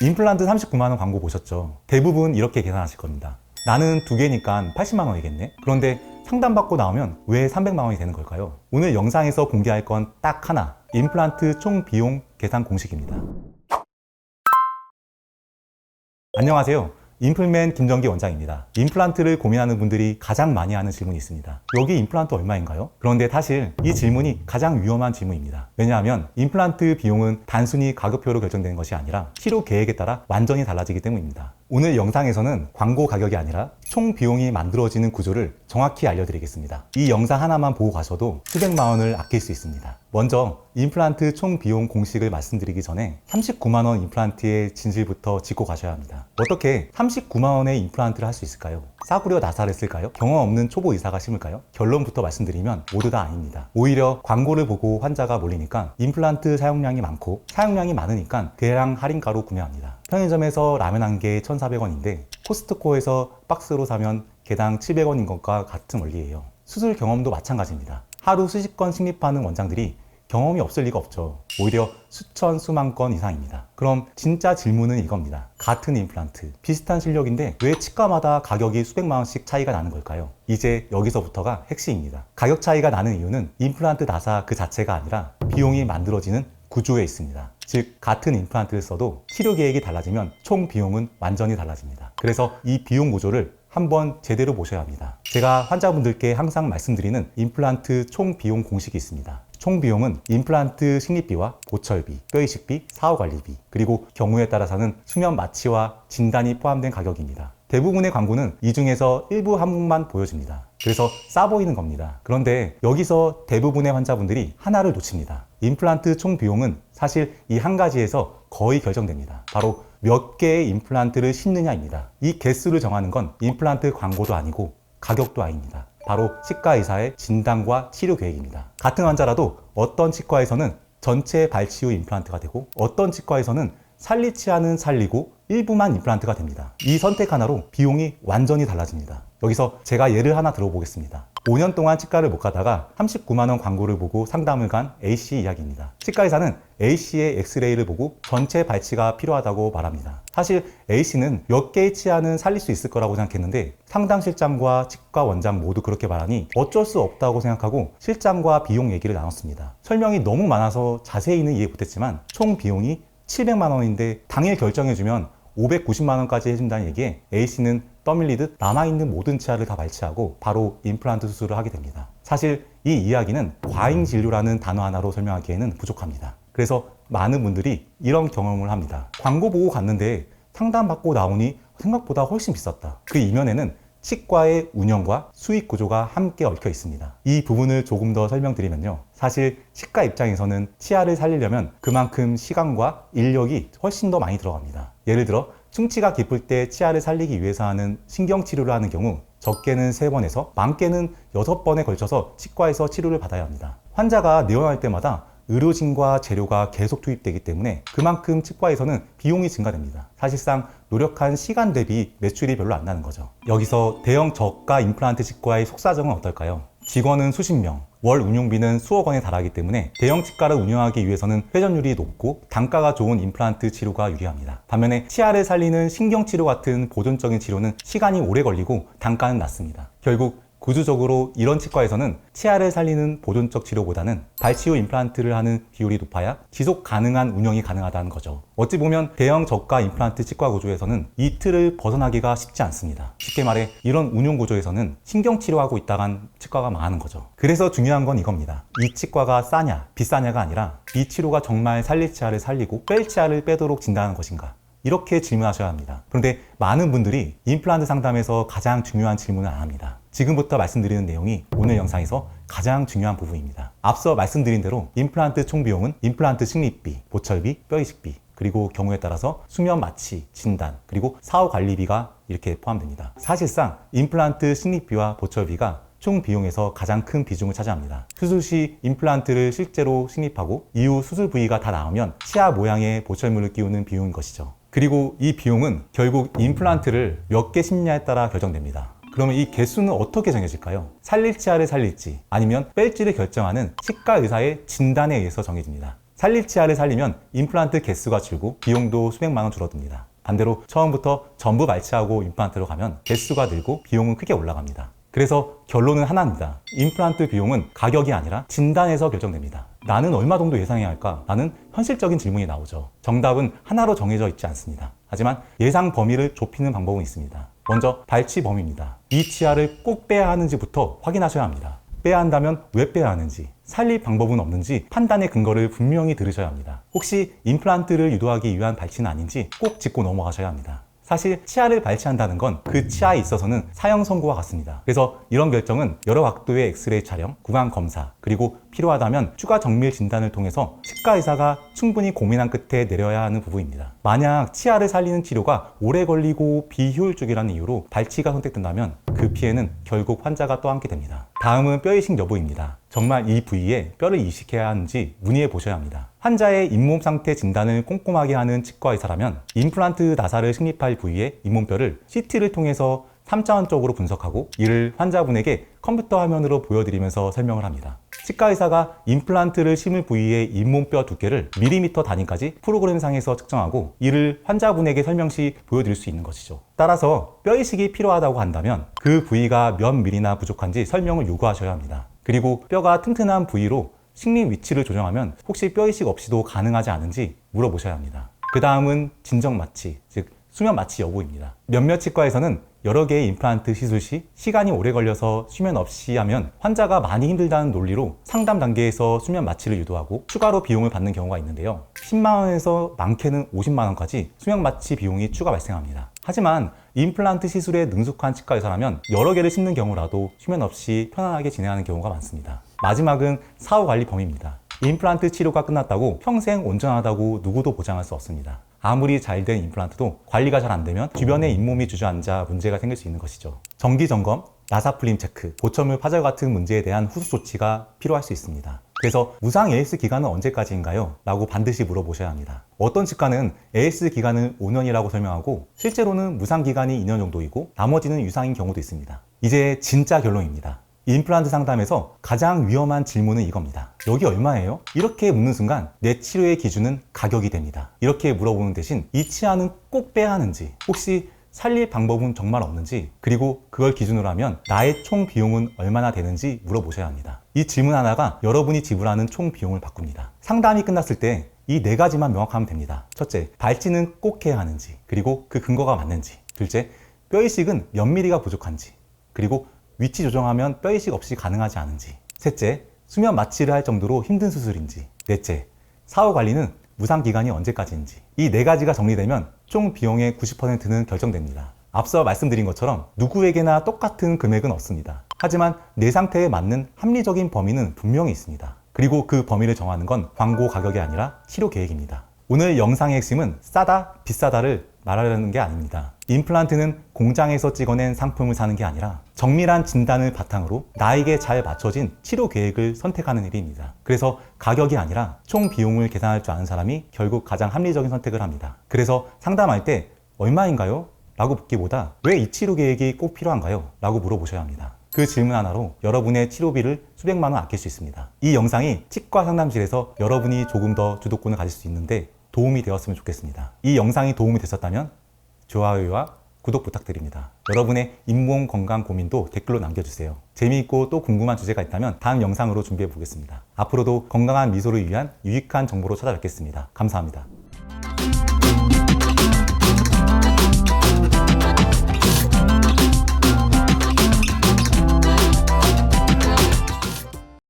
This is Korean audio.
임플란트 39만 원 광고 보셨죠? 대부분 이렇게 계산하실 겁니다. 나는 2개니까 80만 원이겠네? 그런데 상담받고 나오면 왜 300만 원이 되는 걸까요? 오늘 영상에서 공개할 건 딱 하나, 임플란트 총 비용 계산 공식입니다. 안녕하세요. 임플맨 김정기 원장입니다. 임플란트를 고민하는 분들이 가장 많이 하는 질문이 있습니다. 여기 임플란트 얼마인가요? 그런데 사실 이 질문이 가장 위험한 질문입니다. 왜냐하면 임플란트 비용은 단순히 가격표로 결정되는 것이 아니라 치료 계획에 따라 완전히 달라지기 때문입니다. 오늘 영상에서는 광고 가격이 아니라 총 비용이 만들어지는 구조를 정확히 알려드리겠습니다. 이 영상 하나만 보고 가셔도 수백만 원을 아낄 수 있습니다. 먼저 임플란트 총 비용 공식을 말씀드리기 전에 39만 원 임플란트의 진실부터 짚고 가셔야 합니다. 어떻게 39만 원의 임플란트를 할 수 있을까요? 싸구려 나사를 쓸까요? 경험 없는 초보 의사가 심을까요? 결론부터 말씀드리면 모두 다 아닙니다. 오히려 광고를 보고 환자가 몰리니까 임플란트 사용량이 많고 사용량이 많으니까 대량 할인가로 구매합니다. 편의점에서 라면 한 개에 1,400원인데 코스트코에서 박스로 사면 개당 700원인 것과 같은 원리예요. 수술 경험도 마찬가지입니다. 하루 수십 건 식립하는 원장들이 경험이 없을 리가 없죠. 오히려 수천, 수만 건 이상입니다. 그럼 진짜 질문은 이겁니다. 같은 임플란트, 비슷한 실력인데 왜 치과마다 가격이 수백만 원씩 차이가 나는 걸까요? 이제 여기서부터가 핵심입니다. 가격 차이가 나는 이유는 임플란트 나사 그 자체가 아니라 비용이 만들어지는 구조에 있습니다. 즉, 같은 임플란트를 써도 치료 계획이 달라지면 총 비용은 완전히 달라집니다. 그래서 이 비용 구조를 한번 제대로 보셔야 합니다. 제가 환자분들께 항상 말씀드리는 임플란트 총 비용 공식이 있습니다. 총 비용은 임플란트 식립비와 보철비, 뼈이식비, 사후관리비, 그리고 경우에 따라서는 수면 마취와 진단이 포함된 가격입니다. 대부분의 광고는 이 중에서 일부 항목만 보여줍니다. 그래서 싸 보이는 겁니다. 그런데 여기서 대부분의 환자분들이 하나를 놓칩니다. 임플란트 총 비용은 사실 이 한 가지에서 거의 결정됩니다. 바로 몇 개의 임플란트를 심느냐입니다. 이 개수를 정하는 건 임플란트 광고도 아니고 가격도 아닙니다. 바로 치과 의사의 진단과 치료 계획입니다. 같은 환자라도 어떤 치과에서는 전체 발치 후 임플란트가 되고 어떤 치과에서는 살리지 않은 살리고 일부만 임플란트가 됩니다. 이 선택 하나로 비용이 완전히 달라집니다. 여기서 제가 예를 하나 들어보겠습니다. 5년 동안 치과를 못 가다가 39만 원 광고를 보고 상담을 간 A씨 이야기입니다. 치과 의사는 A씨의 엑스레이를 보고 전체 발치가 필요하다고 말합니다. 사실 A씨는 몇 개의 치아는 살릴 수 있을 거라고 생각했는데 상담 실장과 치과 원장 모두 그렇게 말하니 어쩔 수 없다고 생각하고 실장과 비용 얘기를 나눴습니다. 설명이 너무 많아서 자세히는 이해 못했지만 총 비용이 700만 원인데 당일 결정해주면 590만 원까지 해준다는 얘기에 A씨는 떠밀리듯 남아있는 모든 치아를 다 발치하고 바로 임플란트 수술을 하게 됩니다. 사실 이 이야기는 과잉진료라는 단어 하나로 설명하기에는 부족합니다. 그래서 많은 분들이 이런 경험을 합니다. 광고 보고 갔는데 상담받고 나오니 생각보다 훨씬 비쌌다. 그 이면에는 치과의 운영과 수익 구조가 함께 얽혀 있습니다. 이 부분을 조금 더 설명드리면요. 사실 치과 입장에서는 치아를 살리려면 그만큼 시간과 인력이 훨씬 더 많이 들어갑니다. 예를 들어 충치가 깊을 때 치아를 살리기 위해서 하는 신경치료를 하는 경우 적게는 3번에서 많게는 6번에 걸쳐서 치과에서 치료를 받아야 합니다. 환자가 내원할 때마다 의료진과 재료가 계속 투입되기 때문에 그만큼 치과에서는 비용이 증가됩니다. 사실상 노력한 시간 대비 매출이 별로 안 나는 거죠. 여기서 대형 저가 임플란트 치과의 속사정은 어떨까요? 직원은 수십 명, 월 운용비는 수억 원에 달하기 때문에 대형 치과를 운영하기 위해서는 회전율이 높고 단가가 좋은 임플란트 치료가 유리합니다. 반면에 치아를 살리는 신경치료 같은 보존적인 치료는 시간이 오래 걸리고 단가는 낮습니다. 결국 구조적으로 이런 치과에서는 치아를 살리는 보존적 치료보다는 발치 후 임플란트를 하는 비율이 높아야 지속 가능한 운영이 가능하다는 거죠. 어찌 보면 대형 저가 임플란트 치과 구조에서는 이 틀을 벗어나기가 쉽지 않습니다. 쉽게 말해 이런 운영 구조에서는 신경치료하고 있다간 치과가 망하는 거죠. 그래서 중요한 건 이겁니다. 이 치과가 싸냐 비싸냐가 아니라 이 치료가 정말 살릴 치아를 살리고 뺄 치아를 빼도록 진단하는 것인가, 이렇게 질문하셔야 합니다. 그런데 많은 분들이 임플란트 상담에서 가장 중요한 질문을 안 합니다. 지금부터 말씀드리는 내용이 오늘 영상에서 가장 중요한 부분입니다. 앞서 말씀드린 대로 임플란트 총 비용은 임플란트 식립비, 보철비, 뼈이식비, 그리고 경우에 따라서 수면 마취, 진단, 그리고 사후 관리비가 이렇게 포함됩니다. 사실상 임플란트 식립비와 보철비가 총 비용에서 가장 큰 비중을 차지합니다. 수술 시 임플란트를 실제로 식립하고 이후 수술 부위가 다 나오면 치아 모양의 보철물을 끼우는 비용인 것이죠. 그리고 이 비용은 결국 임플란트를 몇 개 심냐에 따라 결정됩니다. 그러면 이 개수는 어떻게 정해질까요? 살릴 치아를 살릴지 아니면 뺄지를 결정하는 치과 의사의 진단에 의해서 정해집니다. 살릴 치아를 살리면 임플란트 개수가 줄고 비용도 수백만 원 줄어듭니다. 반대로 처음부터 전부 말치하고 임플란트로 가면 개수가 늘고 비용은 크게 올라갑니다. 그래서 결론은 하나입니다. 임플란트 비용은 가격이 아니라 진단에서 결정됩니다. 나는 얼마 정도 예상해야 할까? 라는 현실적인 질문이 나오죠. 정답은 하나로 정해져 있지 않습니다. 하지만 예상 범위를 좁히는 방법은 있습니다. 먼저 발치 범위입니다. 이 치아를 꼭 빼야 하는지부터 확인하셔야 합니다. 빼야 한다면 왜 빼야 하는지, 살릴 방법은 없는지 판단의 근거를 분명히 들으셔야 합니다. 혹시 임플란트를 유도하기 위한 발치는 아닌지 꼭 짚고 넘어가셔야 합니다. 사실 치아를 발치한다는 건 그 치아에 있어서는 사형 선고와 같습니다. 그래서 이런 결정은 여러 각도의 엑스레이 촬영, 구강 검사, 그리고 필요하다면 추가 정밀 진단을 통해서 치과 의사가 충분히 고민한 끝에 내려야 하는 부분입니다. 만약 치아를 살리는 치료가 오래 걸리고 비효율적이라는 이유로 발치가 선택된다면 그 피해는 결국 환자가 떠안게 됩니다. 다음은 뼈 이식 여부입니다. 정말 이 부위에 뼈를 이식해야 하는지 문의해 보셔야 합니다. 환자의 잇몸 상태 진단을 꼼꼼하게 하는 치과 의사라면 임플란트 나사를 식립할 부위의 잇몸뼈를 CT를 통해서 3차원적으로 분석하고 이를 환자분에게 컴퓨터 화면으로 보여드리면서 설명을 합니다. 치과 의사가 임플란트를 심을 부위의 잇몸뼈 두께를 밀리미터 단위까지 프로그램상에서 측정하고 이를 환자분에게 설명 시 보여드릴 수 있는 것이죠. 따라서 뼈 이식이 필요하다고 한다면 그 부위가 몇 밀리나 부족한지 설명을 요구하셔야 합니다. 그리고 뼈가 튼튼한 부위로 식립 위치를 조정하면 혹시 뼈 이식 없이도 가능하지 않은지 물어보셔야 합니다. 그 다음은 진정 마취, 즉 수면 마취 여부입니다. 몇몇 치과에서는 여러 개의 임플란트 시술 시 시간이 오래 걸려서 수면 없이 하면 환자가 많이 힘들다는 논리로 상담 단계에서 수면 마취를 유도하고 추가로 비용을 받는 경우가 있는데요. 10만 원에서 많게는 50만 원까지 수면 마취 비용이 추가 발생합니다. 하지만 임플란트 시술에 능숙한 치과 의사라면 여러 개를 심는 경우라도 수면 없이 편안하게 진행하는 경우가 많습니다. 마지막은 사후 관리 범위입니다. 임플란트 치료가 끝났다고 평생 온전하다고 누구도 보장할 수 없습니다. 아무리 잘 된 임플란트도 관리가 잘 안 되면 주변에 잇몸이 주저앉아 문제가 생길 수 있는 것이죠. 정기 점검, 나사 풀림 체크, 보철물 파절 같은 문제에 대한 후속 조치가 필요할 수 있습니다. 그래서 무상 AS 기간은 언제까지인가요? 라고 반드시 물어보셔야 합니다. 어떤 치과는 AS 기간을 5년이라고 설명하고 실제로는 무상 기간이 2년 정도이고 나머지는 유상인 경우도 있습니다. 이제 진짜 결론입니다. 임플란트 상담에서 가장 위험한 질문은 이겁니다. 여기 얼마예요? 이렇게 묻는 순간 내 치료의 기준은 가격이 됩니다. 이렇게 물어보는 대신 이 치아는 꼭 빼야 하는지, 혹시 살릴 방법은 정말 없는지, 그리고 그걸 기준으로 하면 나의 총 비용은 얼마나 되는지 물어보셔야 합니다. 이 질문 하나가 여러분이 지불하는 총 비용을 바꿉니다. 상담이 끝났을 때 이 4가지만 명확하면 됩니다. 첫째, 발치는 꼭 해야 하는지, 그리고 그 근거가 맞는지. 둘째, 뼈 이식은 몇 미리가 부족한지, 그리고 위치 조정하면 뼈 이식 없이 가능하지 않은지. 셋째, 수면 마취를 할 정도로 힘든 수술인지. 넷째, 사후 관리는 무상 기간이 언제까지인지. 이 4가지가 정리되면 총 비용의 90%는 결정됩니다. 앞서 말씀드린 것처럼 누구에게나 똑같은 금액은 없습니다. 하지만 내 상태에 맞는 합리적인 범위는 분명히 있습니다. 그리고 그 범위를 정하는 건 광고 가격이 아니라 치료 계획입니다. 오늘 영상의 핵심은 싸다, 비싸다를 말하려는 게 아닙니다. 임플란트는 공장에서 찍어낸 상품을 사는 게 아니라 정밀한 진단을 바탕으로 나에게 잘 맞춰진 치료 계획을 선택하는 일입니다. 그래서 가격이 아니라 총 비용을 계산할 줄 아는 사람이 결국 가장 합리적인 선택을 합니다. 그래서 상담할 때 얼마인가요? 라고 묻기보다 왜 이 치료 계획이 꼭 필요한가요? 라고 물어보셔야 합니다. 그 질문 하나로 여러분의 치료비를 수백만 원 아낄 수 있습니다. 이 영상이 치과 상담실에서 여러분이 조금 더 주도권을 가질 수 있는데 도움이 되었으면 좋겠습니다. 이 영상이 도움이 되셨다면 좋아요와 구독 부탁드립니다. 여러분의 잇몸 건강 고민도 댓글로 남겨주세요. 재미있고 또 궁금한 주제가 있다면 다음 영상으로 준비해 보겠습니다. 앞으로도 건강한 미소를 위한 유익한 정보로 찾아뵙겠습니다. 감사합니다.